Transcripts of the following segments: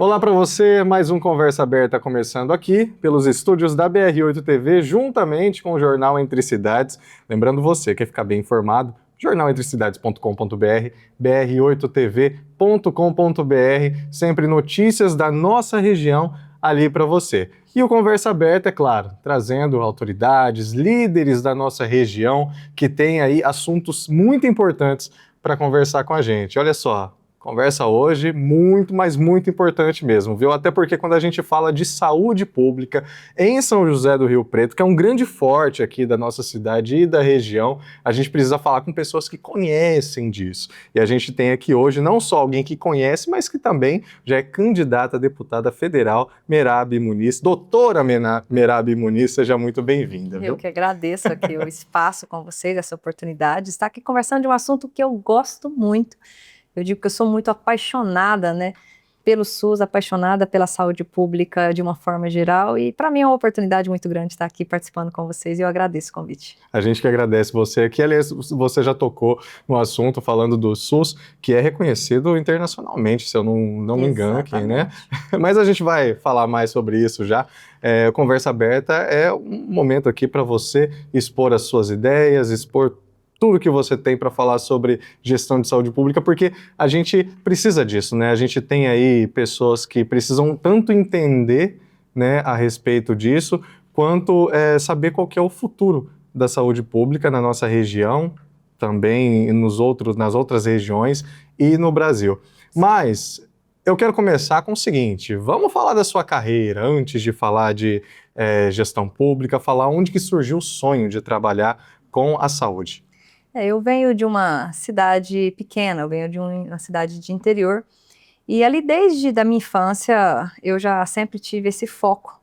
Olá para você, mais um Conversa Aberta começando aqui pelos estúdios da BR8 TV, juntamente com o Jornal Entre Cidades. Lembrando você, quer ficar bem informado? jornalentrecidades.com.br, br8tv.com.br, sempre notícias da nossa região ali para você. E o Conversa Aberta, é claro, trazendo autoridades, líderes da nossa região que têm aí assuntos muito importantes para conversar com a gente. Olha só, conversa hoje muito, mas muito importante mesmo, viu? Até porque quando a gente fala de saúde pública em São José do Rio Preto, que é um grande forte aqui da nossa cidade e da região, a gente precisa falar com pessoas que conhecem disso. E a gente tem aqui hoje não só alguém que conhece, mas que também já é candidata a deputada federal, Merabi Muniz. Doutora Merabi Muniz, seja muito bem-vinda, viu? Eu que agradeço aqui o espaço com vocês, essa oportunidade de estar aqui conversando de um assunto que eu gosto muito. Eu digo que eu sou muito apaixonada, né, pelo SUS, apaixonada pela saúde pública de uma forma geral, e para mim é uma oportunidade muito grande estar aqui participando com vocês, e eu agradeço o convite. A gente que agradece você aqui. Aliás, você já tocou no assunto falando do SUS, que é reconhecido internacionalmente, se eu não me engano aqui, né? Mas a gente vai falar mais sobre isso já. Conversa Aberta é um momento aqui para você expor as suas ideias, expor tudo que você tem para falar sobre gestão de saúde pública, porque a gente precisa disso, né? A gente tem aí pessoas que precisam tanto entender, né, a respeito disso, quanto saber qual que é o futuro da saúde pública na nossa região, também nas outras regiões e no Brasil. Mas eu quero começar com o seguinte: vamos falar da sua carreira, antes de falar de gestão pública, falar onde que surgiu o sonho de trabalhar com a saúde. Eu venho de uma cidade pequena, eu venho de uma cidade de interior, e ali desde da minha infância eu já sempre tive esse foco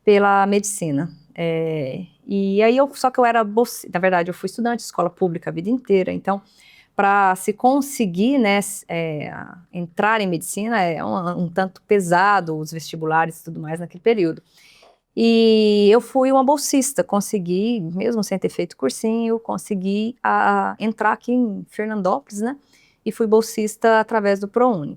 pela medicina. E aí só que eu era bolsista, na verdade eu fui estudante de escola pública a vida inteira, então para se conseguir, né, entrar em medicina é um tanto pesado, os vestibulares e tudo mais naquele período. E eu fui uma bolsista, consegui, mesmo sem ter feito cursinho, consegui entrar aqui em Fernandópolis, né? E fui bolsista através do ProUni.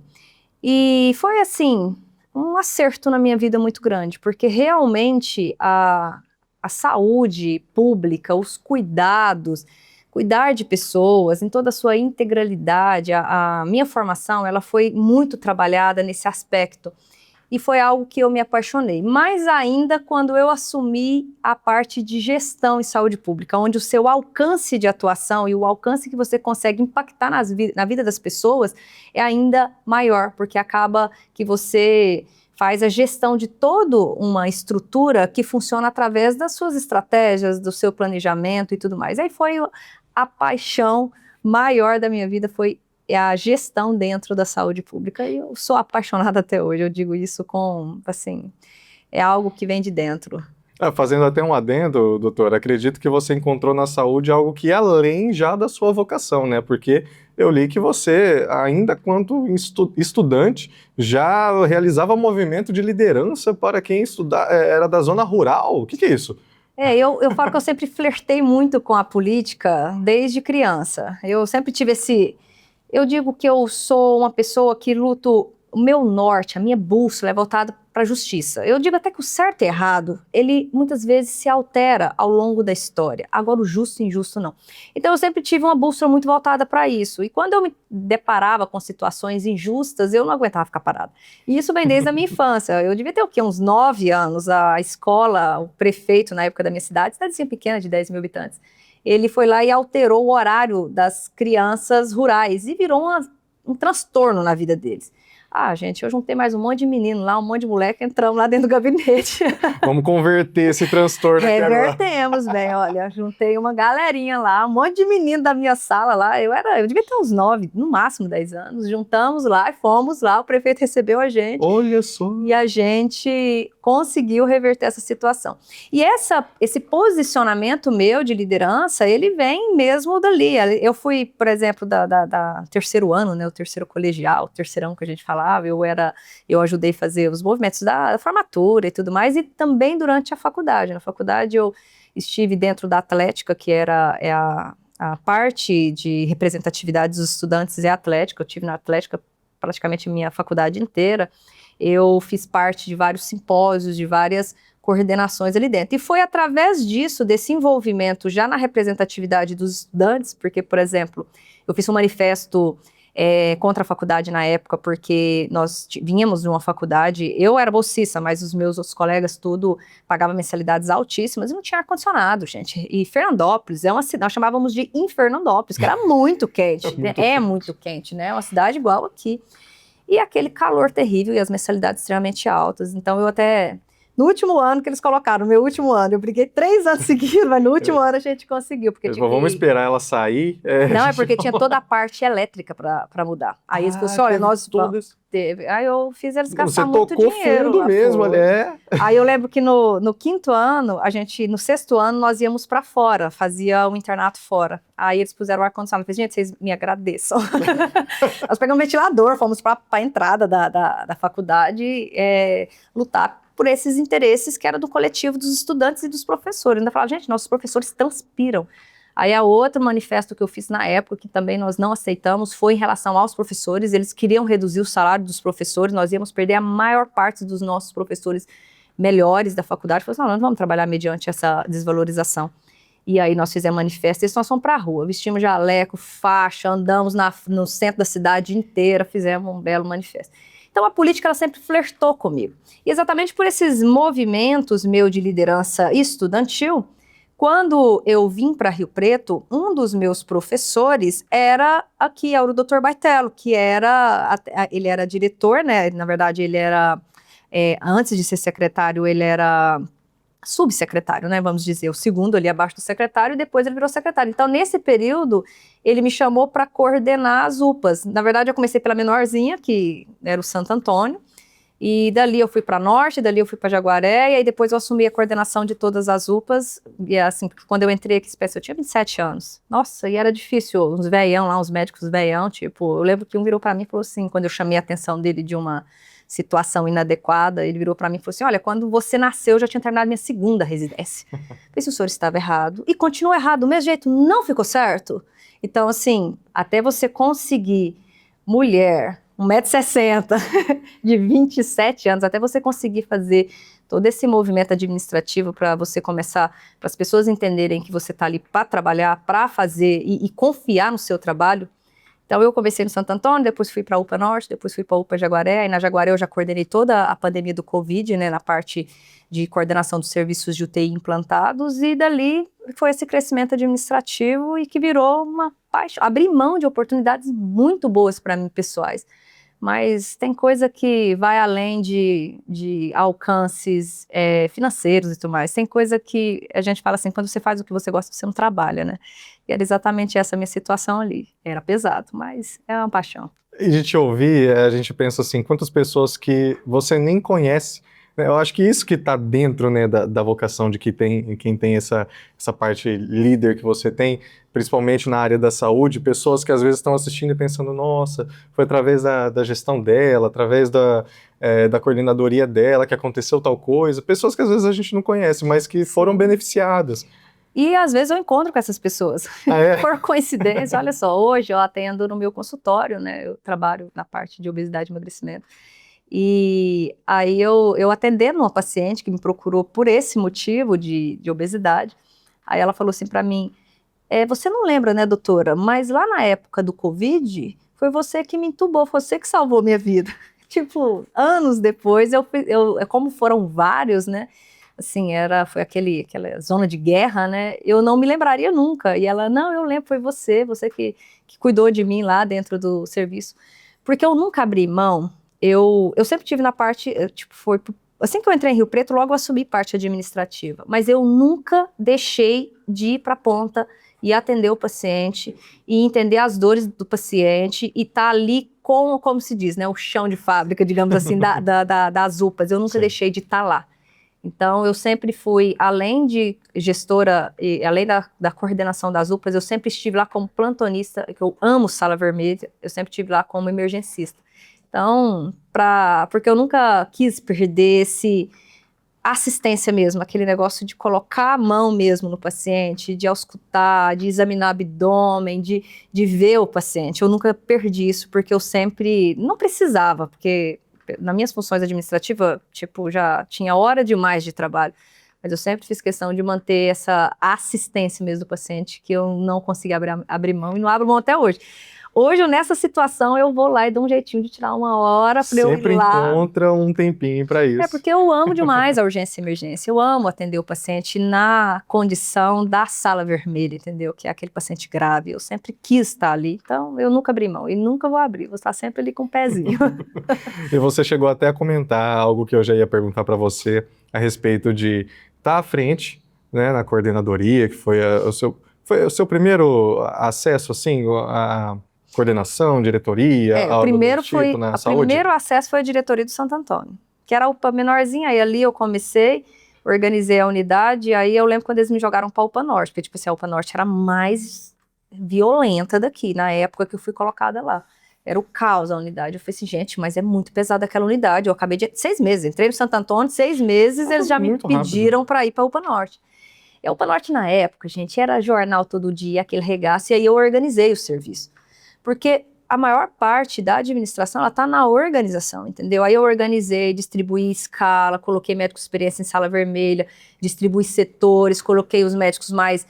E foi, assim, um acerto na minha vida muito grande, porque realmente a saúde pública, os cuidados, cuidar de pessoas em toda a sua integralidade, a minha formação, ela foi muito trabalhada nesse aspecto. E foi algo que eu me apaixonei. Mais ainda quando eu assumi a parte de gestão em saúde pública, onde o seu alcance de atuação e o alcance que você consegue impactar na vida das pessoas é ainda maior, porque acaba que você faz a gestão de toda uma estrutura que funciona através das suas estratégias, do seu planejamento e tudo mais. Aí foi a paixão maior da minha vida, foi a gestão dentro da saúde pública, e eu sou apaixonada até hoje, eu digo isso com, assim, é algo que vem de dentro. Fazendo até um adendo, doutor, acredito que você encontrou na saúde algo que é além já da sua vocação, né? Porque eu li que você, ainda quanto estudante, já realizava movimento de liderança para quem era da zona rural. O que é isso? Eu falo que eu sempre flertei muito com a política desde criança. Eu sempre tive eu digo que eu sou uma pessoa que luto, o meu norte, a minha bússola é voltada para a justiça. Eu digo até que o certo e errado, ele muitas vezes se altera ao longo da história. Agora o justo e injusto não. Então eu sempre tive uma bússola muito voltada para isso. E quando eu me deparava com situações injustas, eu não aguentava ficar parada. E isso vem desde a minha infância. Eu devia ter o quê? Uns 9 anos. A escola, o prefeito na época da minha cidadezinha pequena de 10 mil habitantes, ele foi lá e alterou o horário das crianças rurais e virou um transtorno na vida deles. Gente, eu juntei mais um monte de menino lá, um monte de moleque, entramos lá dentro do gabinete. Vamos converter esse transtorno aqui agora. Revertemos, bem, olha, juntei uma galerinha lá, um monte de menino da minha sala lá, eu devia ter uns 9, no máximo 10 anos, juntamos lá e fomos lá, o prefeito recebeu a gente. Olha só! E a gente conseguiu reverter essa situação. E esse posicionamento meu de liderança, ele vem mesmo dali. Eu fui, por exemplo, da terceiro ano, né, o terceiro colegial, o terceirão que a gente falava, eu ajudei a fazer os movimentos da formatura e tudo mais, e também durante a faculdade. Na faculdade eu estive dentro da Atlética, que a parte de representatividade dos estudantes é a Atlética. Eu estive na Atlética praticamente minha faculdade inteira. eu fiz parte de vários simpósios, de várias coordenações ali dentro. E foi através disso, desse envolvimento já na representatividade dos estudantes, porque, por exemplo, eu fiz um manifesto contra a faculdade na época, porque nós vínhamos de uma faculdade, eu era bolsista, mas os meus outros colegas tudo pagavam mensalidades altíssimas e não tinha ar-condicionado, gente. E Fernandópolis é uma cidade, nós chamávamos de Infernandópolis, que era muito quente, muito quente, né? É uma cidade igual aqui. E aquele calor terrível e as mensalidades extremamente altas. Então eu até... No último ano que eles colocaram, no meu último ano, eu briguei 3 anos seguidos, mas no último ano a gente conseguiu. Porque vamos esperar ela sair. Não, é porque tinha toda a parte elétrica para mudar. Aí eles falaram assim, olha, nós... Aí eu fiz eles gastar muito dinheiro. Você tocou fundo mesmo, né? Aí eu lembro que no 5º ano, no 6º ano, nós íamos para fora, fazia um internato fora. Aí eles puseram o ar-condicionado. Eu falei, gente, vocês me agradeçam. Nós pegamos um ventilador, fomos para a entrada da faculdade lutar por esses interesses que era do coletivo dos estudantes e dos professores. Ainda falava, gente, nossos professores transpiram. Aí a outro manifesto que eu fiz na época, que também nós não aceitamos, foi em relação aos professores. Eles queriam reduzir o salário dos professores, nós íamos perder a maior parte dos nossos professores melhores da faculdade. Falei assim, não vamos trabalhar mediante essa desvalorização. E aí nós fizemos manifesto, e nós fomos para a rua, vestimos jaleco, faixa, andamos no centro da cidade inteira, fizemos um belo manifesto. Então a política ela sempre flertou comigo. E exatamente por esses movimentos meus de liderança estudantil, quando eu vim para Rio Preto, um dos meus professores era o Dr. Baitello, que ele era diretor, né? Na verdade, ele era, antes de ser secretário, ele era subsecretário, né? Vamos dizer, o segundo ali abaixo do secretário, e depois ele virou secretário. Então, nesse período, ele me chamou para coordenar as UPAs. Na verdade, eu comecei pela menorzinha, que era o Santo Antônio, e dali eu fui para Norte, dali eu fui para Jaguaré, e aí depois eu assumi a coordenação de todas as UPAs, e assim, quando eu entrei aqui, eu tinha 27 anos. Nossa, e era difícil, uns velhão lá, uns médicos velhão, tipo, eu lembro que um virou para mim e falou assim, quando eu chamei a atenção dele de uma situação inadequada, ele virou para mim e falou assim, olha, quando você nasceu, eu já tinha terminado minha 2ª residência. Falei, se o senhor estava errado, e continuou errado do mesmo jeito, não ficou certo? Então, assim, até você conseguir mulher, 1,60 m, de 27 anos, até você conseguir fazer todo esse movimento administrativo para você começar, para as pessoas entenderem que você está ali para trabalhar, para fazer e confiar no seu trabalho. Então eu comecei no Santo Antônio, depois fui para a UPA Norte, depois fui para a UPA Jaguaré, e na Jaguaré eu já coordenei toda a pandemia do Covid, né, na parte de coordenação dos serviços de UTI implantados, e dali foi esse crescimento administrativo e que virou uma paixão, abri mão de oportunidades muito boas para mim, pessoais. Mas tem coisa que vai além de alcances financeiros e tudo mais. Tem coisa que a gente fala assim, quando você faz o que você gosta, você não trabalha, né? E era exatamente essa minha situação ali. Era pesado, mas é uma paixão. E de te ouvir, a gente pensa assim, quantas pessoas que você nem conhece, né? Eu acho que isso que está dentro, né, da vocação de quem tem essa parte líder que você tem, principalmente na área da saúde, pessoas que às vezes estão assistindo e pensando, nossa, foi através da gestão dela, através da coordenadoria dela que aconteceu tal coisa, pessoas que às vezes a gente não conhece, mas que foram beneficiadas. E às vezes eu encontro com essas pessoas, por coincidência, olha só, hoje eu atendo no meu consultório, né, eu trabalho na parte de obesidade e emagrecimento, e aí eu atendendo uma paciente que me procurou por esse motivo de obesidade, aí ela falou assim para mim, você não lembra, né, doutora, mas lá na época do Covid, foi você que me entubou, foi você que salvou minha vida. Tipo, anos depois, como foram vários, né, assim, foi aquela zona de guerra, né, eu não me lembraria nunca. E ela, não, eu lembro, foi você que cuidou de mim lá dentro do serviço. Porque eu nunca abri mão, eu sempre tive na parte, tipo, assim que eu entrei em Rio Preto, logo eu assumi parte administrativa, mas eu nunca deixei de ir para a ponta e atender o paciente, e entender as dores do paciente, e estar ali como se diz, né, o chão de fábrica, digamos assim, das UPAs, eu nunca Sim. deixei de estar lá. Então, eu sempre fui, além de gestora, e além da coordenação das UPAs, eu sempre estive lá como plantonista, que eu amo sala vermelha, eu sempre estive lá como emergencista. Então, porque eu nunca quis perder assistência mesmo, aquele negócio de colocar a mão mesmo no paciente, de auscultar, de examinar o abdômen, de ver o paciente. Eu nunca perdi isso, porque eu sempre, não precisava, porque nas minhas funções administrativas, tipo, já tinha hora demais de trabalho, mas eu sempre fiz questão de manter essa assistência mesmo do paciente, que eu não consegui abrir mão e não abro mão até hoje. Hoje, nessa situação, eu vou lá e dou um jeitinho de tirar uma hora para eu ir Sempre lá. encontra um tempinho para isso. É porque eu amo demais a urgência e emergência. Eu amo atender o paciente na condição da sala vermelha, entendeu? Que é aquele paciente grave. Eu sempre quis estar ali, então eu nunca abri mão e nunca vou abrir. Vou estar sempre ali com o pezinho. E você chegou até a comentar algo que eu já ia perguntar para você a respeito de estar à frente, né, na coordenadoria, que foi o seu primeiro acesso, assim, a coordenação, diretoria, algo do tipo, na saúde? O primeiro acesso foi a diretoria do Santo Antônio, que era a UPA menorzinha, aí ali eu comecei, organizei a unidade, e aí eu lembro quando eles me jogaram para a UPA Norte, porque tipo assim, a UPA Norte era a mais violenta daqui, na época que eu fui colocada lá. Era o caos a unidade. Eu falei assim, gente, mas é muito pesada aquela unidade. Eu acabei de 6 meses, entrei no Santo Antônio, 6 meses, eles já me pediram para ir para a UPA Norte. E a UPA Norte na época, gente, era jornal todo dia, aquele regaço, e aí eu organizei o serviço. Porque a maior parte da administração, ela está na organização, entendeu? Aí eu organizei, distribuí escala, coloquei médicos de experiência em sala vermelha, distribuí setores, coloquei os médicos mais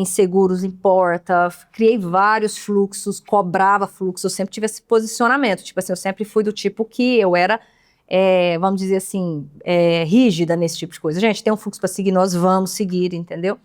inseguros em porta, criei vários fluxos, cobrava fluxo, eu sempre tive esse posicionamento, tipo assim, eu sempre fui do tipo que eu era, vamos dizer assim, rígida nesse tipo de coisa. Gente, tem um fluxo para seguir, nós vamos seguir, entendeu?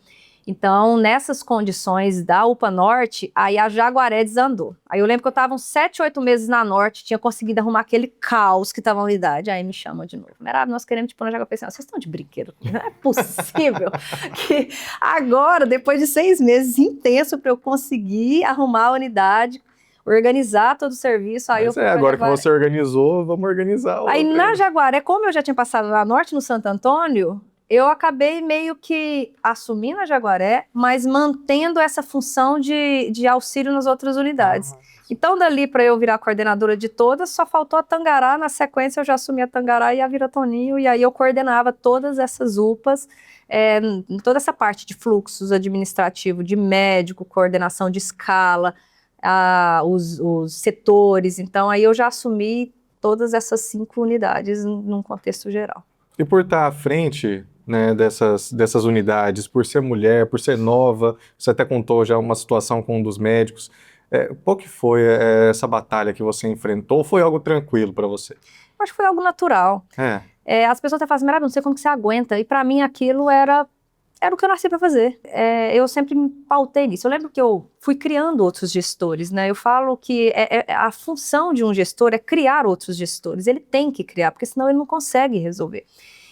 Então, nessas condições da UPA Norte, aí a Jaguaré desandou. Aí eu lembro que eu estava uns 7, 8 meses na Norte, tinha conseguido arrumar aquele caos que estava na unidade. Aí me chamam de novo. Merab, nós queremos te pôr na Jaguaré. Eu pensei, vocês estão de brinquedo? Não é possível que agora, depois de 6 meses intenso para eu conseguir arrumar a unidade, organizar todo o serviço. Aí Mas agora que você organizou, vamos organizar outra. Aí na Jaguaré, como eu já tinha passado na Norte, no Santo Antônio, eu acabei meio que assumindo a Jaguaré, mas mantendo essa função de auxílio nas outras unidades. Então, dali para eu virar coordenadora de todas, só faltou a Tangará. Na sequência, eu já assumi a Tangará e a Viratoninho, e aí eu coordenava todas essas UPAs, toda essa parte de fluxos administrativo, de médico, coordenação de escala, os setores. Então, aí eu já assumi todas essas 5 unidades num contexto geral. E por estar à frente, né, dessas unidades, por ser mulher, por ser nova, você até contou já uma situação com um dos médicos. Qual que foi essa batalha que você enfrentou? Ou foi algo tranquilo para você? Acho que foi algo natural. As pessoas até falam assim, não sei como que você aguenta. E para mim aquilo era o que eu nasci para fazer. Eu sempre me pautei nisso. Eu lembro que eu fui criando outros gestores, né? Eu falo que a função de um gestor é criar outros gestores. Ele tem que criar, porque senão ele não consegue resolver.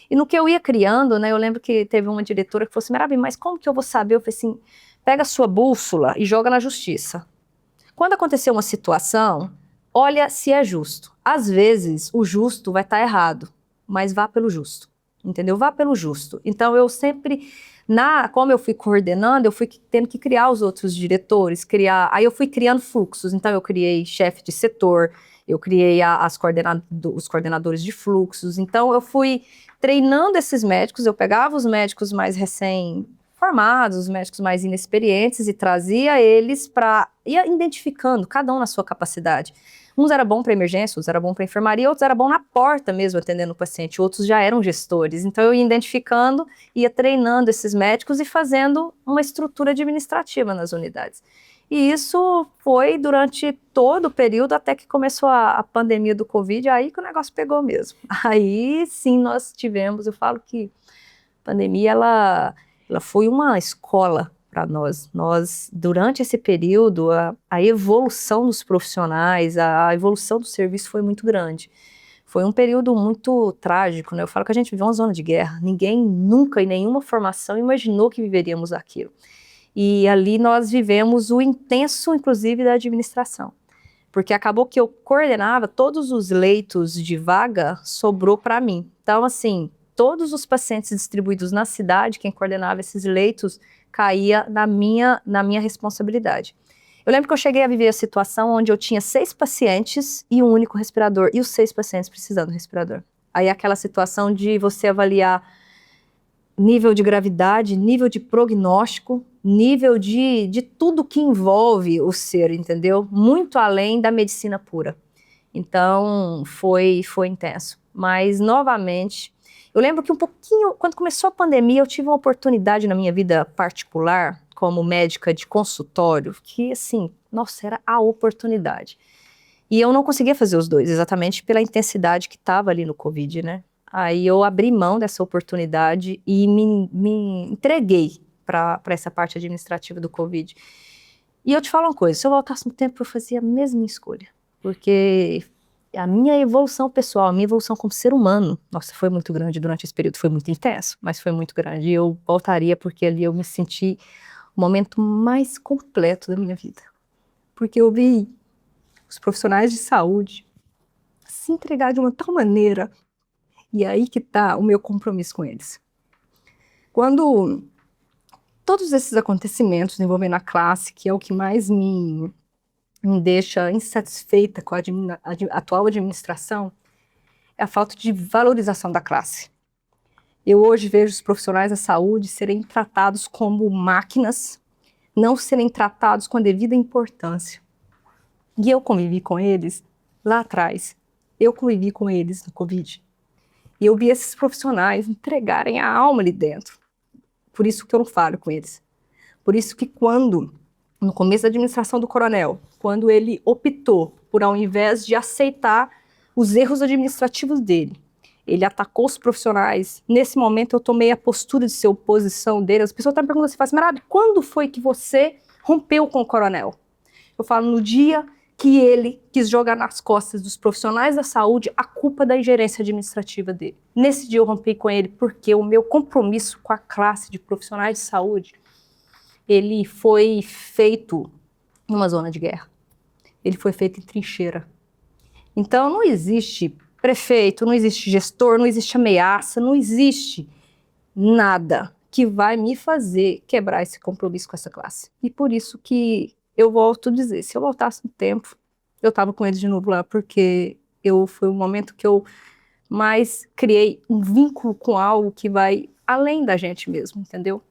E no que eu ia criando, né, eu lembro que teve uma diretora que falou assim, Marabi, mas como que eu vou saber? Eu falei assim, pega a sua bússola e joga na justiça. Quando acontecer uma situação, olha se é justo. Às vezes, o justo vai estar errado, mas vá pelo justo, entendeu? Vá pelo justo. Então, eu sempre, como eu fui coordenando, eu fui tendo que criar os outros diretores, aí eu fui criando fluxos. Então, eu criei chefe de setor, eu criei os coordenadores de fluxos. Então, eu fui treinando esses médicos, eu pegava os médicos mais recém-formados, os médicos mais inexperientes e trazia eles ia identificando, cada um na sua capacidade. Uns era bom para emergência, outros era bom para enfermaria, outros era bom na porta mesmo, atendendo o paciente, outros já eram gestores. Então eu ia identificando, ia treinando esses médicos e fazendo uma estrutura administrativa nas unidades. E isso foi durante todo o período, até que começou a pandemia do Covid, aí que o negócio pegou mesmo. Aí sim nós tivemos, eu falo que a pandemia ela foi uma escola para nós. Durante esse período, a evolução dos profissionais, a evolução do serviço foi muito grande. Foi um período muito trágico, né? Eu falo que a gente viveu uma zona de guerra. Ninguém nunca, em nenhuma formação, imaginou que viveríamos aquilo. E ali nós vivemos o intenso, inclusive, da administração. Porque acabou que eu coordenava todos os leitos de vaga, sobrou para mim. Então, assim, todos os pacientes distribuídos na cidade, quem coordenava esses leitos, caía na minha responsabilidade. Eu lembro que eu cheguei a viver a situação onde eu tinha 6 pacientes e um único respirador, e os 6 pacientes precisando do respirador. Aí aquela situação de você avaliar nível de gravidade, nível de prognóstico, nível de tudo que envolve o ser, entendeu? Muito além da medicina pura. Então, foi intenso. Mas, novamente, eu lembro que um pouquinho, quando começou a pandemia, eu tive uma oportunidade na minha vida particular, como médica de consultório, que, assim, nossa, era a oportunidade. E eu não conseguia fazer os dois, exatamente pela intensidade que estava ali no Covid, né? Aí eu abri mão dessa oportunidade e me entreguei para essa parte administrativa do Covid. E eu te falo uma coisa, se eu voltasse no tempo, eu fazia a mesma escolha. Porque a minha evolução pessoal, a minha evolução como ser humano, nossa, foi muito grande durante esse período, foi muito intenso, mas foi muito grande. E eu voltaria porque ali eu me senti o momento mais completo da minha vida. Porque eu vi os profissionais de saúde se entregar de uma tal maneira, e aí que está o meu compromisso com eles. Quando todos esses acontecimentos envolvendo a classe, que é o que mais me deixa insatisfeita com a atual administração, é a falta de valorização da classe. Eu hoje vejo os profissionais da saúde serem tratados como máquinas, não serem tratados com a devida importância. E eu convivi com eles lá atrás, eu convivi com eles no Covid. E eu vi esses profissionais entregarem a alma ali dentro. Por isso que eu não falo com eles. Por isso que no começo da administração do coronel, quando ele optou por, ao invés de aceitar os erros administrativos dele, ele atacou os profissionais. Nesse momento eu tomei a postura de ser oposição dele. As pessoas estão me perguntando assim, Marabi, quando foi que você rompeu com o coronel? Eu falo, no dia que ele quis jogar nas costas dos profissionais da saúde a culpa da ingerência administrativa dele. Nesse dia eu rompi com ele porque o meu compromisso com a classe de profissionais de saúde, ele foi feito numa zona de guerra. Ele foi feito em trincheira. Então não existe prefeito, não existe gestor, não existe ameaça, não existe nada que vai me fazer quebrar esse compromisso com essa classe. E por isso que eu volto a dizer, se eu voltasse no tempo, eu estava com eles de novo lá, porque foi o momento que eu mais criei um vínculo com algo que vai além da gente mesmo, entendeu?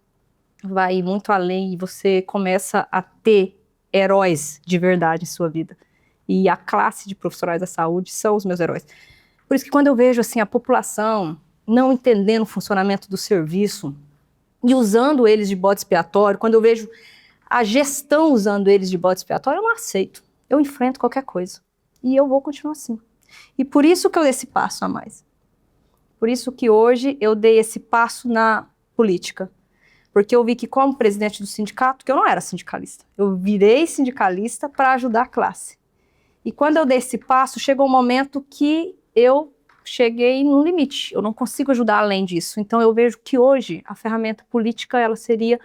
Vai muito além e você começa a ter heróis de verdade em sua vida. E a classe de profissionais da saúde são os meus heróis. Por isso que quando eu vejo assim, a população não entendendo o funcionamento do serviço e usando eles de bode expiatório, quando eu vejo a gestão usando eles de bode expiatório, eu não aceito. Eu enfrento qualquer coisa. E eu vou continuar assim. E por isso que eu dei esse passo a mais. Por isso que hoje eu dei esse passo na política. Porque eu vi que como presidente do sindicato, que eu não era sindicalista, eu virei sindicalista para ajudar a classe. E quando eu dei esse passo, chegou um momento que eu cheguei no limite. Eu não consigo ajudar além disso. Então eu vejo que hoje a ferramenta política ela seria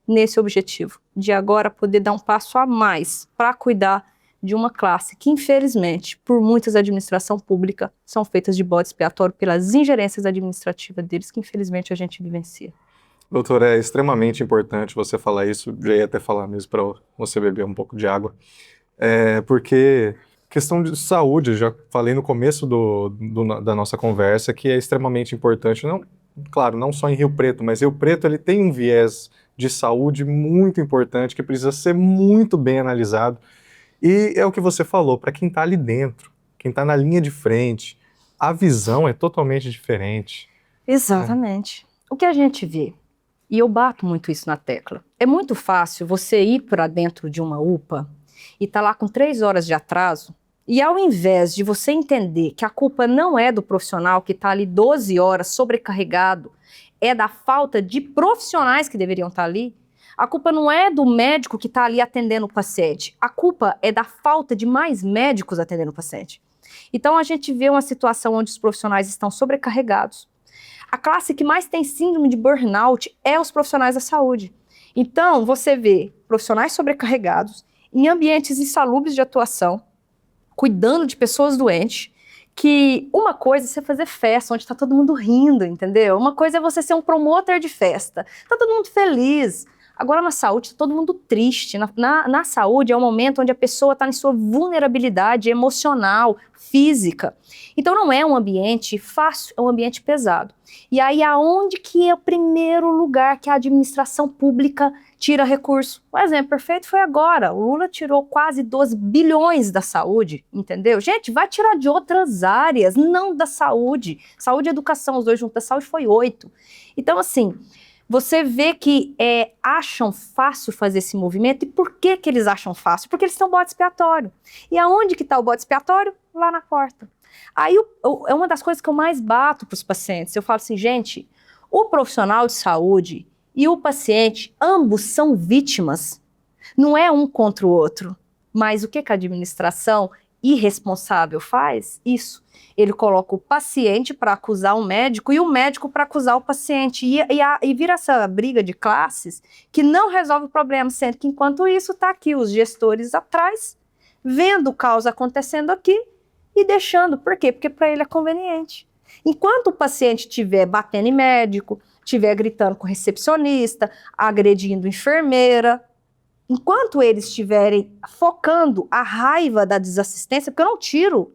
nesse objetivo, de agora poder dar um passo a mais para cuidar de uma classe que, infelizmente, por muitas administração pública, são feitas de bode expiatório pelas ingerências administrativas deles, que infelizmente a gente vivencia. Doutor, é extremamente importante você falar isso, já ia até falar mesmo para você beber um pouco de água, porque questão de saúde, já falei no começo da nossa conversa, que é extremamente importante, não, claro, não só em Rio Preto, mas Rio Preto ele tem um viés de saúde muito importante, que precisa ser muito bem analisado. E é o que você falou, para quem está ali dentro, quem está na linha de frente, a visão é totalmente diferente. Exatamente. O que a gente vê, e eu bato muito isso na tecla, é muito fácil você ir para dentro de uma UPA e tá lá com 3 horas de atraso, e ao invés de você entender que a culpa não é do profissional que está ali 12 horas sobrecarregado, é da falta de profissionais que deveriam estar ali. A culpa não é do médico que está ali atendendo o paciente. A culpa é da falta de mais médicos atendendo o paciente. Então a gente vê uma situação onde os profissionais estão sobrecarregados. A classe que mais tem síndrome de burnout é os profissionais da saúde. Então você vê profissionais sobrecarregados em ambientes insalubres de atuação, cuidando de pessoas doentes, que uma coisa é você fazer festa, onde está todo mundo rindo, entendeu? Uma coisa é você ser um promotor de festa, está todo mundo feliz. Agora, na saúde, está todo mundo triste. Na saúde é um momento onde a pessoa está em sua vulnerabilidade emocional, física. Então, não é um ambiente fácil, é um ambiente pesado. E aí, aonde que é o primeiro lugar que a administração pública tira recurso? O exemplo perfeito foi agora. O Lula tirou quase 12 bilhões da saúde, entendeu? Gente, vai tirar de outras áreas, não da saúde. Saúde e educação, os dois juntos, da saúde foi 8. Então, assim, você vê que acham fácil fazer esse movimento. E por que que eles acham fácil? Porque eles estão bode expiatório. E aonde que está o bode expiatório? Lá na porta. Aí é uma das coisas que eu mais bato para os pacientes. Eu falo assim, gente, o profissional de saúde e o paciente, ambos são vítimas. Não é um contra o outro. Mas o que a administração irresponsável faz? Isso. Ele coloca o paciente para acusar o médico e o médico para acusar o paciente. E vira essa briga de classes que não resolve o problema, sendo que enquanto isso está aqui os gestores atrás, vendo o caos acontecendo aqui e deixando. Por quê? Porque para ele é conveniente. Enquanto o paciente estiver batendo em médico, estiver gritando com recepcionista, agredindo enfermeira, enquanto eles estiverem focando a raiva da desassistência, porque eu não tiro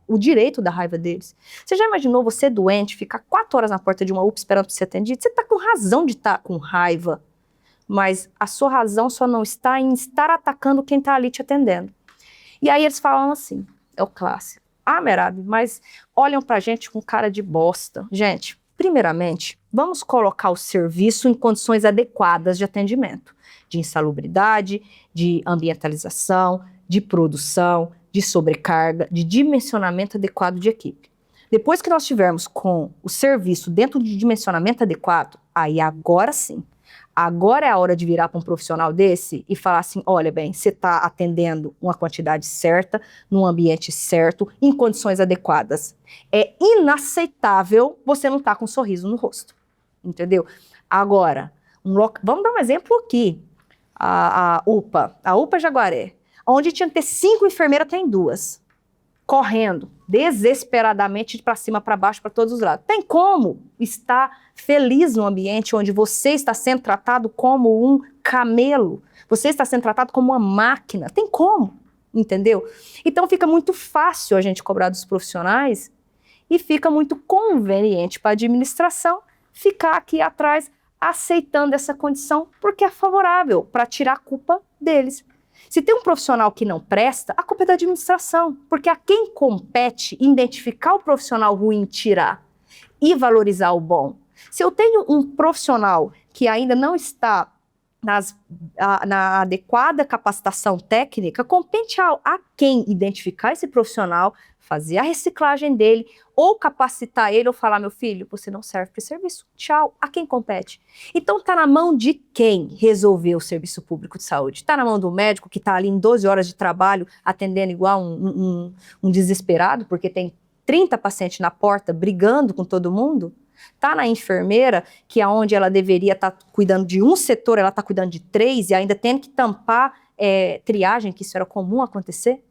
o direito da raiva deles. Você já imaginou você doente, ficar 4 horas na porta de uma UPA esperando para ser atendido? Você está com razão de estar com raiva, mas a sua razão só não está em estar atacando quem está ali te atendendo. E aí eles falam assim, é o clássico. Ah, Merab, mas olham pra gente com cara de bosta. Gente, primeiramente, vamos colocar o serviço em condições adequadas de atendimento, de insalubridade, de ambientalização, de produção, de sobrecarga, de dimensionamento adequado de equipe. Depois que nós tivermos com o serviço dentro de dimensionamento adequado, aí agora sim, agora é a hora de virar para um profissional desse e falar assim, olha bem, você está atendendo uma quantidade certa, num ambiente certo, em condições adequadas. É inaceitável você não estar com um sorriso no rosto, entendeu? Agora, vamos dar um exemplo aqui, a UPA Jaguaré, onde tinha que ter 5 enfermeiras, tem 2, correndo desesperadamente para cima, para baixo, para todos os lados. Tem como estar feliz no ambiente onde você está sendo tratado como um camelo, você está sendo tratado como uma máquina? Tem como, entendeu? Então fica muito fácil a gente cobrar dos profissionais e fica muito conveniente para a administração ficar aqui atrás aceitando essa condição porque é favorável para tirar a culpa deles. Se tem um profissional que não presta, a culpa é da administração, porque a quem compete identificar o profissional ruim, tirar e valorizar o bom. Se eu tenho um profissional que ainda não está na adequada capacitação técnica, compete a quem identificar esse profissional, fazer a reciclagem dele, ou capacitar ele, ou falar, meu filho, você não serve para esse serviço, tchau, a quem compete? Então está na mão de quem resolver o serviço público de saúde? Está na mão do médico que está ali em 12 horas de trabalho, atendendo igual um desesperado, porque tem 30 pacientes na porta, brigando com todo mundo? Está na enfermeira, que é onde ela deveria estar cuidando de um setor, ela está cuidando de 3 e ainda tendo que tampar triagem, que isso era comum acontecer?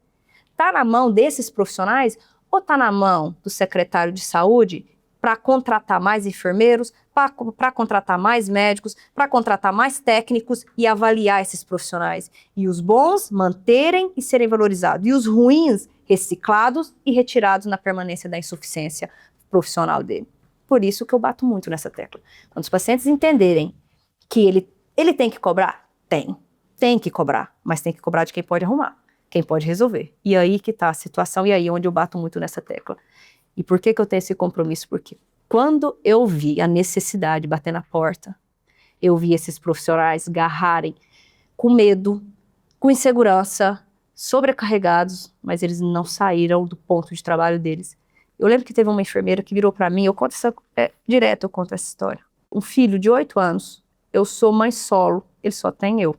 Está na mão desses profissionais ou está na mão do secretário de saúde para contratar mais enfermeiros, para contratar mais médicos, para contratar mais técnicos e avaliar esses profissionais? E os bons manterem e serem valorizados, e os ruins reciclados e retirados na permanência da insuficiência profissional dele. Por isso que eu bato muito nessa tecla. Quando os pacientes entenderem que ele tem que cobrar, tem que cobrar, mas tem que cobrar de quem pode arrumar, quem pode resolver. E aí que está a situação, e aí é onde eu bato muito nessa tecla. E por que eu tenho esse compromisso? Porque quando eu vi a necessidade de bater na porta, eu vi esses profissionais garrarem com medo, com insegurança, sobrecarregados, mas eles não saíram do ponto de trabalho deles. Eu lembro que teve uma enfermeira que virou para mim, eu conto direto eu conto essa história. Um filho de 8 anos, eu sou mãe solo, ele só tem eu.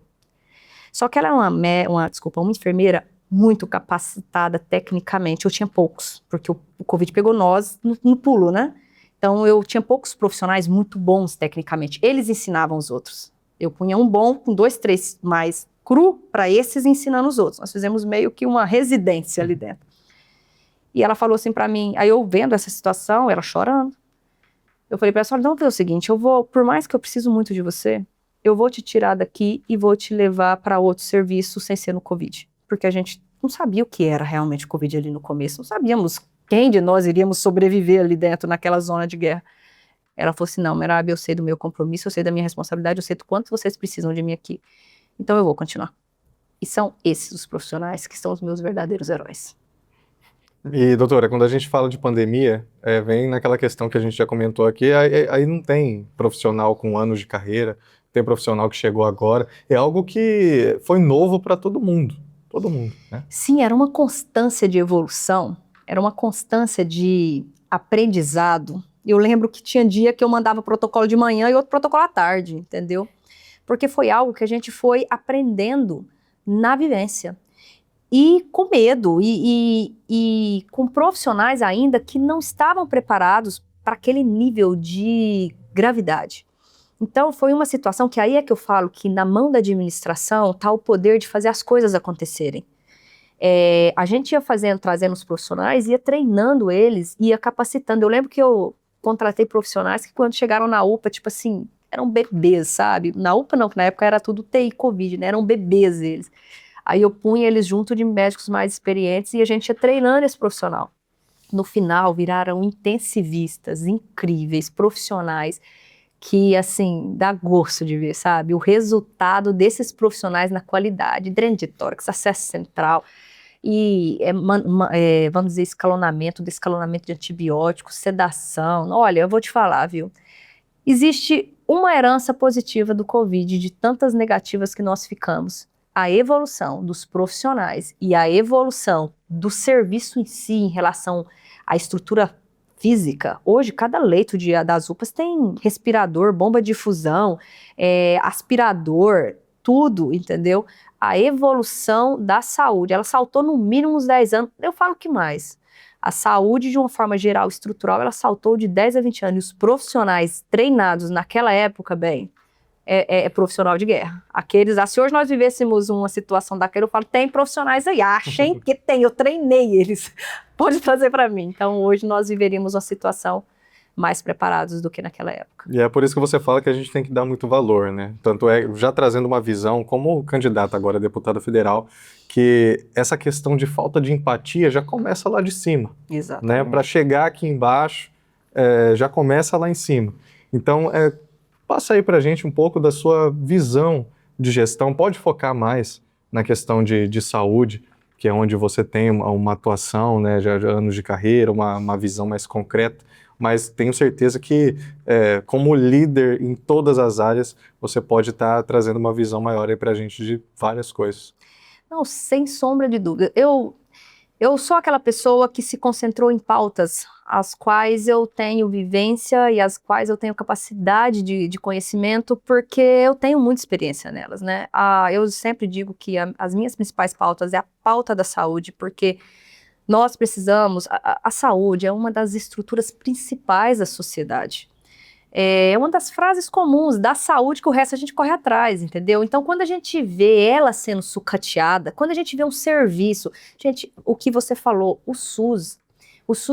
Só que ela é uma enfermeira muito capacitada tecnicamente. Eu tinha poucos, porque o Covid pegou nós no pulo, né? Então eu tinha poucos profissionais muito bons tecnicamente. Eles ensinavam os outros. Eu punha um bom com 2, 3 mais cru para esses ensinando os outros. Nós fizemos meio que uma residência ali dentro. E ela falou assim para mim, aí eu vendo essa situação, ela chorando. Eu falei para ela, olha, vamos ver o seguinte, por mais que eu preciso muito de você, eu vou te tirar daqui e vou te levar para outro serviço sem ser no Covid. Porque a gente não sabia o que era realmente o Covid ali no começo, não sabíamos quem de nós iríamos sobreviver ali dentro, naquela zona de guerra. Ela falou assim, não, Merab, eu sei do meu compromisso, eu sei da minha responsabilidade, eu sei do quanto vocês precisam de mim aqui. Então eu vou continuar. E são esses os profissionais que são os meus verdadeiros heróis. E, doutora, quando a gente fala de pandemia, vem naquela questão que a gente já comentou aqui, aí não tem profissional com anos de carreira, tem profissional que chegou agora, é algo que foi novo para todo mundo, né? Sim, era uma constância de evolução, era uma constância de aprendizado. Eu lembro que tinha dia que eu mandava protocolo de manhã e outro protocolo à tarde, entendeu? Porque foi algo que a gente foi aprendendo na vivência. E com medo, e com profissionais ainda que não estavam preparados para aquele nível de gravidade. Então foi uma situação que aí é que eu falo que na mão da administração está o poder de fazer as coisas acontecerem. A gente ia trazendo os profissionais, ia treinando eles, ia capacitando. Eu lembro que eu contratei profissionais que quando chegaram na UPA, tipo assim, eram bebês, sabe? Na UPA não, que na época era tudo TI Covid, né? Eram bebês eles. Aí eu punha eles junto de médicos mais experientes e a gente ia treinando esse profissional. No final, viraram intensivistas incríveis, profissionais, que, assim, dá gosto de ver, sabe? O resultado desses profissionais na qualidade, dreno de tórax, acesso central, e, vamos dizer, escalonamento de antibióticos, sedação. Olha, eu vou te falar, viu? Existe uma herança positiva do Covid, de tantas negativas que nós ficamos. A evolução dos profissionais e a evolução do serviço em si em relação à estrutura física. Hoje, cada leito das UPAs tem respirador, bomba de difusão, aspirador, tudo, entendeu? A evolução da saúde, ela saltou no mínimo uns 10 anos. Eu falo que mais. A saúde, de uma forma geral, estrutural, ela saltou de 10 a 20 anos. E os profissionais treinados naquela época, bem, profissional de guerra. Se hoje nós vivêssemos uma situação daquela, eu falo, tem profissionais aí, achem que tem, eu treinei eles, pode fazer para mim. Então hoje nós viveríamos uma situação mais preparados do que naquela época. E é por isso que você fala que a gente tem que dar muito valor, né? Tanto já trazendo uma visão, como candidata agora a deputada federal, que essa questão de falta de empatia já começa lá de cima. Exatamente. Né? Para chegar aqui embaixo, já começa lá em cima. Então, passa aí para a gente um pouco da sua visão de gestão. Pode focar mais na questão de saúde, que é onde você tem uma atuação, né, já anos de carreira, uma visão mais concreta, mas tenho certeza que, como líder em todas as áreas, você pode estar trazendo uma visão maior aí para a gente de várias coisas. Não, sem sombra de dúvida. Eu sou aquela pessoa que se concentrou em pautas as quais eu tenho vivência e as quais eu tenho capacidade de conhecimento, porque eu tenho muita experiência nelas, né? Eu sempre digo que as minhas principais pautas é a pauta da saúde, porque nós precisamos, a saúde é uma das estruturas principais da sociedade. É uma das frases comuns da saúde que o resto a gente corre atrás, entendeu? Então, quando a gente vê ela sendo sucateada, quando a gente vê um serviço, gente, o que você falou, o SUS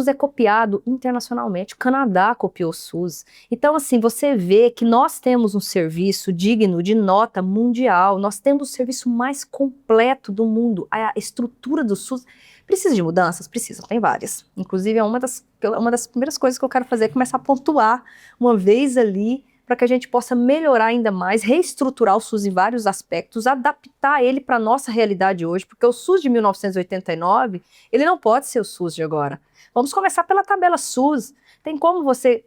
é copiado internacionalmente, o Canadá copiou o SUS. Então, assim, você vê que nós temos um serviço digno de nota mundial, nós temos o serviço mais completo do mundo, a estrutura do SUS. Precisa de mudanças? Precisa, tem várias. Inclusive, é uma das primeiras coisas que eu quero fazer é começar a pontuar uma vez ali, para que a gente possa melhorar ainda mais, reestruturar o SUS em vários aspectos, adaptar ele para a nossa realidade hoje, porque o SUS de 1989, ele não pode ser o SUS de agora. Vamos começar pela tabela SUS. Tem como você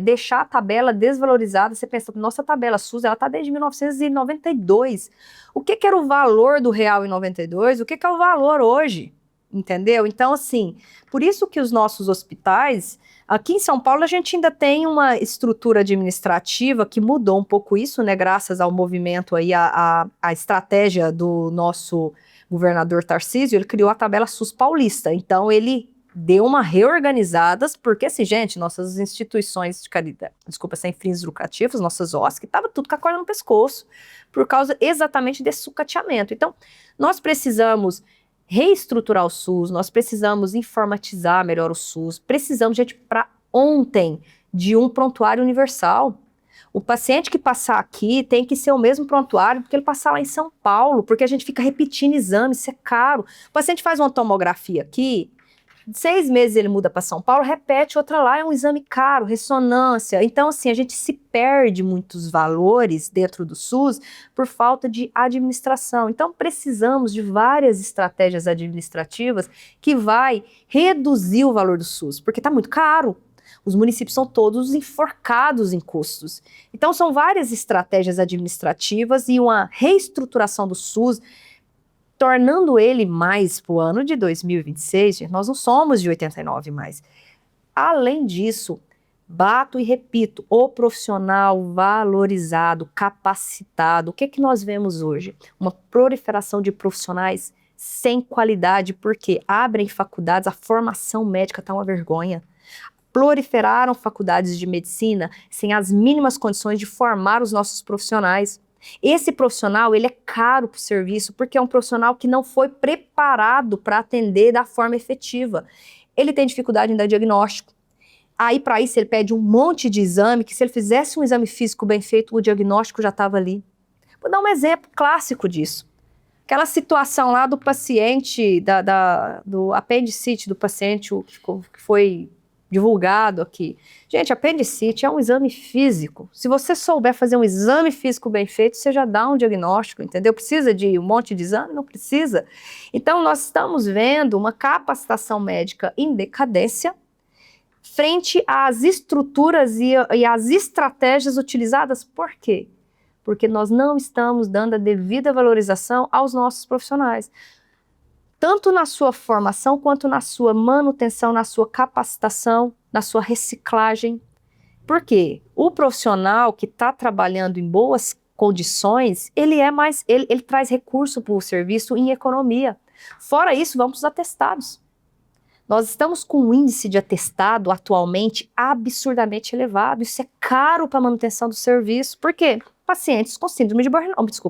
deixar a tabela desvalorizada? Você pensa, nossa tabela SUS, ela está desde 1992. O que era o valor do real em 92? O que é o valor hoje? Entendeu? Então, assim, por isso que os nossos hospitais, aqui em São Paulo, a gente ainda tem uma estrutura administrativa que mudou um pouco isso, né, graças ao movimento aí, a estratégia do nosso governador Tarcísio, ele criou a tabela SUS paulista, então ele deu uma reorganizada, porque assim, gente, nossas instituições de caridade, desculpa, sem fins lucrativos, nossas OSC, estava tudo com a corda no pescoço, por causa exatamente desse sucateamento. Então, nós precisamos reestruturar o SUS, nós precisamos informatizar melhor o SUS, precisamos, gente, para ontem, de um prontuário universal. O paciente que passar aqui tem que ser o mesmo prontuário porque ele passar lá em São Paulo, porque a gente fica repetindo exame, isso é caro. O paciente faz uma tomografia aqui, 6 meses ele muda para São Paulo, repete outra lá, é um exame caro, ressonância. Então, assim, a gente se perde muitos valores dentro do SUS por falta de administração. Então, precisamos de várias estratégias administrativas que vai reduzir o valor do SUS, porque está muito caro. Os municípios são todos enforcados em custos. Então, são várias estratégias administrativas e uma reestruturação do SUS, tornando ele mais para o ano de 2026, gente, nós não somos de 89 mais. Além disso, bato e repito, o profissional valorizado, capacitado, o que nós vemos hoje? Uma proliferação de profissionais sem qualidade, porque abrem faculdades, a formação médica está uma vergonha. Proliferaram faculdades de medicina sem as mínimas condições de formar os nossos profissionais. Esse profissional, ele é caro para o serviço, porque é um profissional que não foi preparado para atender da forma efetiva. Ele tem dificuldade em dar diagnóstico. Aí, para isso, ele pede um monte de exame, que se ele fizesse um exame físico bem feito, o diagnóstico já estava ali. Vou dar um exemplo clássico disso. Aquela situação lá do paciente, do apendicite do paciente que foi divulgado aqui. Gente, apendicite é um exame físico. Se você souber fazer um exame físico bem feito, você já dá um diagnóstico, entendeu? Precisa de um monte de exame? Não precisa. Então, nós estamos vendo uma capacitação médica em decadência frente às estruturas e às estratégias utilizadas. Por quê? Porque nós não estamos dando a devida valorização aos nossos profissionais, tanto na sua formação, quanto na sua manutenção, na sua capacitação, na sua reciclagem. Por quê? O profissional que está trabalhando em boas condições, ele traz recurso para o serviço em economia. Fora isso, vamos para os atestados. Nós estamos com um índice de atestado atualmente absurdamente elevado. Isso é caro para a manutenção do serviço. Por quê? Pacientes com síndrome de burnout,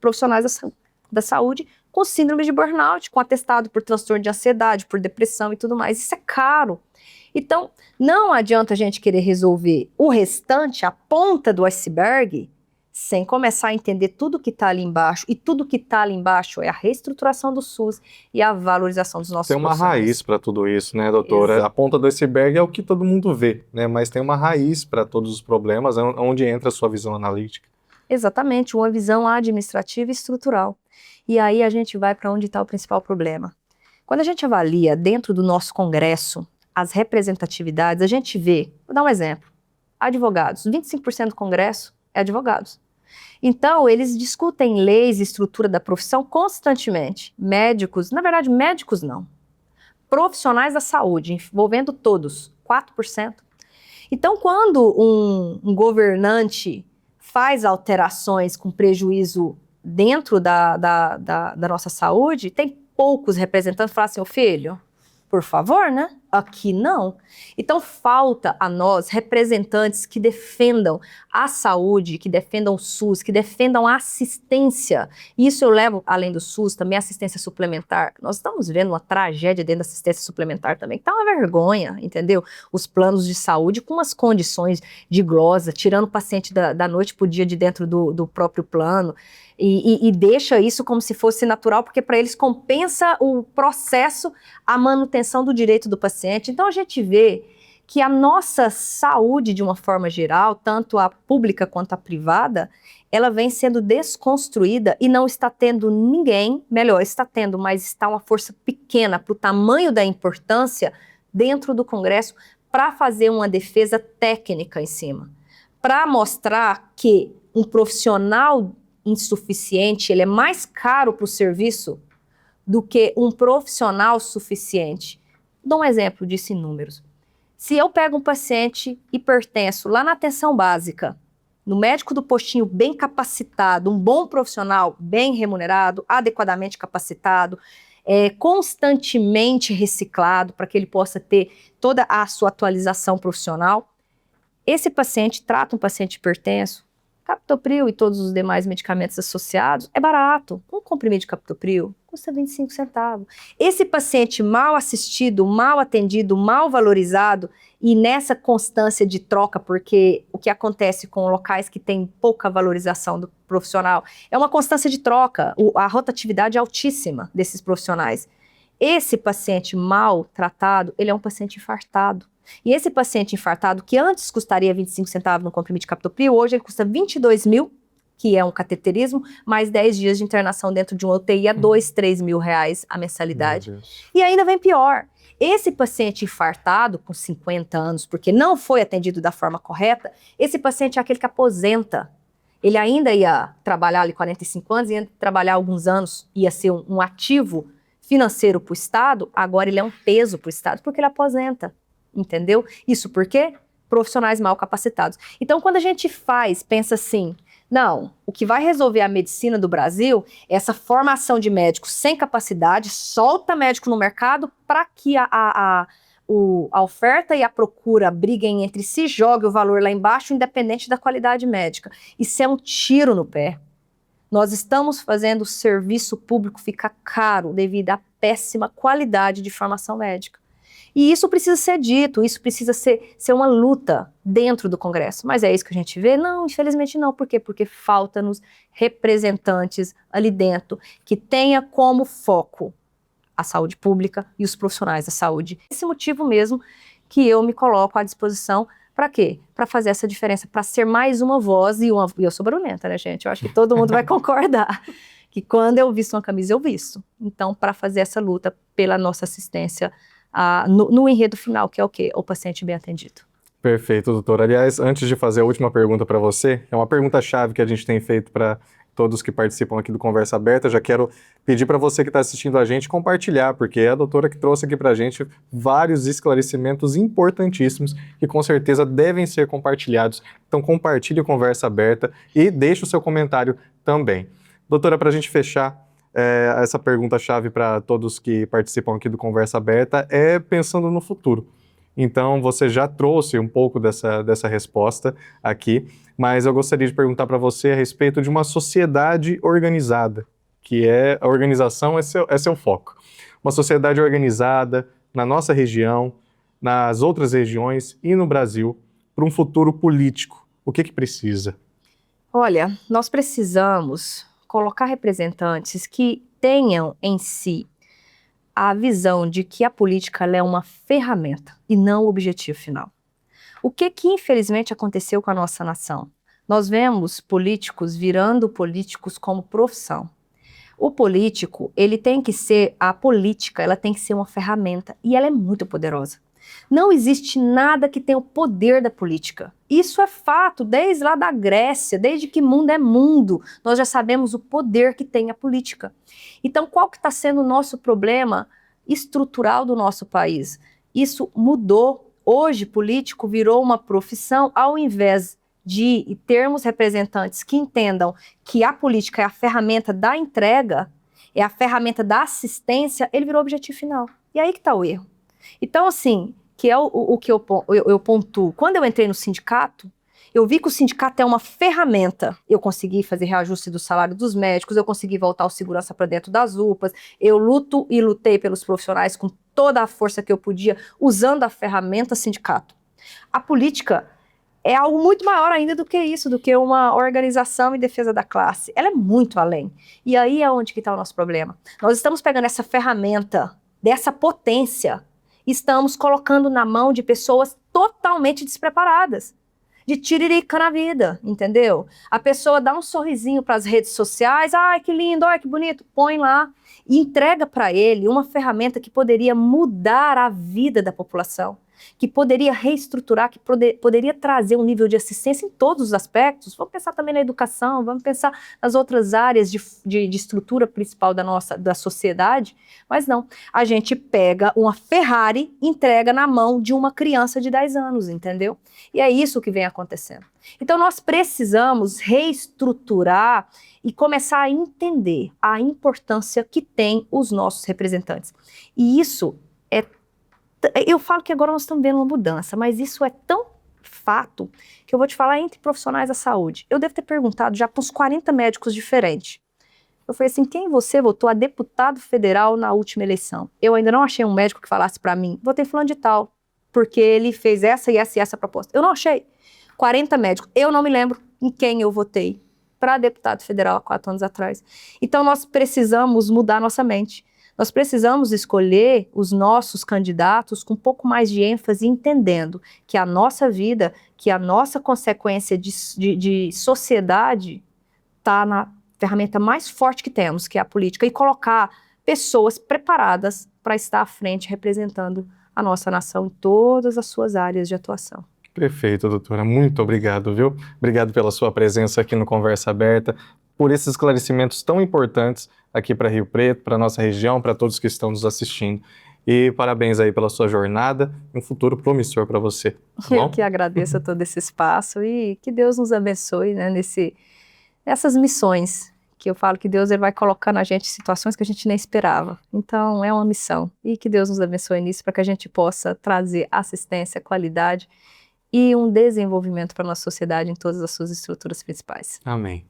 profissionais da saúde com síndrome de burnout, com atestado por transtorno de ansiedade, por depressão e tudo mais. Isso é caro. Então, não adianta a gente querer resolver o restante, a ponta do iceberg, sem começar a entender tudo que está ali embaixo. E tudo que está ali embaixo é a reestruturação do SUS e a valorização dos nossos profissionais. Tem uma raiz para tudo isso, né, doutora? Exato. A ponta do iceberg é o que todo mundo vê, né? Mas tem uma raiz para todos os problemas, onde entra a sua visão analítica. Exatamente, uma visão administrativa e estrutural. E aí a gente vai para onde está o principal problema. Quando a gente avalia dentro do nosso Congresso as representatividades, a gente vê, vou dar um exemplo, advogados, 25% do Congresso é advogados. Então, eles discutem leis e estrutura da profissão constantemente. Médicos, na verdade, médicos não. Profissionais da saúde, envolvendo todos, 4%. Então, quando um governante faz alterações com prejuízo dentro da nossa saúde, tem poucos representantes que falam assim, ô filho, por favor, né? Aqui não. Então falta a nós representantes que defendam a saúde, que defendam o SUS, que defendam a assistência. Isso eu levo, além do SUS, também a assistência suplementar. Nós estamos vendo uma tragédia dentro da assistência suplementar também, que tá uma vergonha, entendeu? Os planos de saúde com umas condições de glosa, tirando o paciente da noite pro dia de dentro do próprio plano. E deixa isso como se fosse natural, porque para eles compensa o processo, a manutenção do direito do paciente. Então a gente vê que a nossa saúde, de uma forma geral, tanto a pública quanto a privada, ela vem sendo desconstruída e não está tendo ninguém, melhor, está tendo, mas está uma força pequena para o tamanho da importância dentro do Congresso para fazer uma defesa técnica em cima, para mostrar que um profissional insuficiente, ele é mais caro para o serviço do que um profissional suficiente. Dou um exemplo disso em números. Se eu pego um paciente hipertenso lá na atenção básica, no médico do postinho bem capacitado, um bom profissional bem remunerado, adequadamente capacitado, constantemente reciclado para que ele possa ter toda a sua atualização profissional, esse paciente trata um paciente hipertenso, captopril e todos os demais medicamentos associados, é barato. Um comprimido de captopril, com custa 25 centavos. Esse paciente mal assistido, mal atendido, mal valorizado, e nessa constância de troca, porque o que acontece com locais que têm pouca valorização do profissional é uma constância de troca, a rotatividade é altíssima desses profissionais. Esse paciente mal tratado, ele é um paciente infartado. E esse paciente infartado, que antes custaria 25 centavos no comprimido de captopril, hoje ele custa 22 mil, que é um cateterismo, mais 10 dias de internação dentro de um UTI a 2, 3 mil reais a mensalidade. E ainda vem pior. Esse paciente infartado, com 50 anos, porque não foi atendido da forma correta, esse paciente é aquele que aposenta. Ele ainda ia trabalhar ali 45 anos, ia trabalhar alguns anos, ia ser um ativo financeiro para o Estado, agora ele é um peso para o Estado, porque ele aposenta, entendeu? Isso por quê? Profissionais mal capacitados. Então, quando a gente pensa assim, não, o que vai resolver a medicina do Brasil é essa formação de médicos sem capacidade, solta médico no mercado para que a oferta e a procura briguem entre si, jogue o valor lá embaixo, independente da qualidade médica. Isso é um tiro no pé. Nós estamos fazendo o serviço público ficar caro devido à péssima qualidade de formação médica. E isso precisa ser dito, isso precisa ser uma luta dentro do Congresso. Mas é isso que a gente vê? Não, infelizmente não. Por quê? Porque falta-nos representantes ali dentro que tenha como foco a saúde pública e os profissionais da saúde. Esse motivo mesmo que eu me coloco à disposição. Para quê? Para fazer essa diferença, para ser mais uma voz, e eu sou barulhenta, né, gente? Eu acho que todo mundo vai concordar, que quando eu visto uma camisa, eu visto. Então, para fazer essa luta pela nossa assistência no enredo final, que é o quê? O paciente bem atendido. Perfeito, doutor. Aliás, antes de fazer a última pergunta para você, é uma pergunta-chave que a gente tem feito para todos que participam aqui do Conversa Aberta. Já quero pedir para você que está assistindo a gente compartilhar, porque é a doutora que trouxe aqui para a gente vários esclarecimentos importantíssimos que com certeza devem ser compartilhados. Então compartilhe o Conversa Aberta e deixe o seu comentário também. Doutora, para a gente fechar, essa pergunta-chave para todos que participam aqui do Conversa Aberta é pensando no futuro. Então, você já trouxe um pouco dessa resposta aqui, mas eu gostaria de perguntar para você a respeito de uma sociedade organizada, que a organização é seu foco. Uma sociedade organizada na nossa região, nas outras regiões e no Brasil, para um futuro político. O que precisa? Olha, nós precisamos colocar representantes que tenham em si a visão de que a política ela é uma ferramenta e não o objetivo final. O que infelizmente aconteceu com a nossa nação? Nós vemos políticos virando políticos como profissão. O político, a política, ela tem que ser uma ferramenta e ela é muito poderosa. Não existe nada que tenha o poder da política. Isso é fato, desde lá da Grécia, desde que mundo é mundo, nós já sabemos o poder que tem a política. Então, qual que está sendo o nosso problema estrutural do nosso país? Isso mudou. Hoje, político virou uma profissão, ao invés de termos representantes que entendam que a política é a ferramenta da entrega, é a ferramenta da assistência, ele virou o objetivo final. E aí que está o erro. Então, assim, que é o que eu pontuo. Quando eu entrei no sindicato, eu vi que o sindicato é uma ferramenta. Eu consegui fazer reajuste do salário dos médicos, eu consegui voltar o segurança para dentro das UPAs, eu luto e lutei pelos profissionais com toda a força que eu podia, usando a ferramenta sindicato. A política é algo muito maior ainda do que isso, do que uma organização em defesa da classe. Ela é muito além. E aí é onde que está o nosso problema. Nós estamos pegando essa ferramenta, dessa potência, estamos colocando na mão de pessoas totalmente despreparadas, de tiririca na vida, entendeu? A pessoa dá um sorrisinho para as redes sociais, ai que lindo, ai que bonito, põe lá e entrega para ele uma ferramenta que poderia mudar a vida da população, que poderia reestruturar, que poderia trazer um nível de assistência em todos os aspectos. Vamos pensar também na educação, vamos pensar nas outras áreas de estrutura principal da sociedade, mas não. A gente pega uma Ferrari e entrega na mão de uma criança de 10 anos, entendeu? E é isso que vem acontecendo. Então nós precisamos reestruturar e começar a entender a importância que tem os nossos representantes. E isso eu falo que agora nós estamos vendo uma mudança, mas isso é tão fato que eu vou te falar entre profissionais da saúde. Eu devo ter perguntado já para uns 40 médicos diferentes. Eu falei assim, quem você votou a deputado federal na última eleição? Eu ainda não achei um médico que falasse para mim, votei fulano de tal, porque ele fez essa e essa e essa proposta. Eu não achei. 40 médicos. Eu não me lembro em quem eu votei para deputado federal há 4 anos atrás. Então, nós precisamos mudar nossa mente. Nós precisamos escolher os nossos candidatos com um pouco mais de ênfase, entendendo que a nossa vida, que a nossa consequência de sociedade está na ferramenta mais forte que temos, que é a política, e colocar pessoas preparadas para estar à frente representando a nossa nação em todas as suas áreas de atuação. Perfeito, doutora. Muito obrigado, viu? Obrigado pela sua presença aqui no Conversa Aberta, por esses esclarecimentos tão importantes aqui para Rio Preto, para nossa região, para todos que estão nos assistindo. E parabéns aí pela sua jornada, um futuro promissor para você. Tá bom? Eu que agradeço a todo esse espaço e que Deus nos abençoe, né, nessas missões, que eu falo que Deus ele vai colocando a gente em situações que a gente nem esperava. Então, é uma missão. E que Deus nos abençoe nisso para que a gente possa trazer assistência, qualidade e um desenvolvimento para a nossa sociedade em todas as suas estruturas principais. Amém.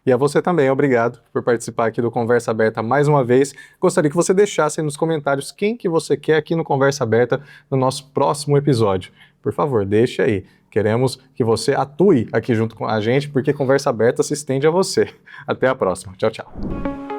E a você também, obrigado por participar aqui do Conversa Aberta mais uma vez. Gostaria que você deixasse aí nos comentários quem que você quer aqui no Conversa Aberta no nosso próximo episódio. Por favor, deixe aí. Queremos que você atue aqui junto com a gente, porque Conversa Aberta se estende a você. Até a próxima. Tchau, tchau.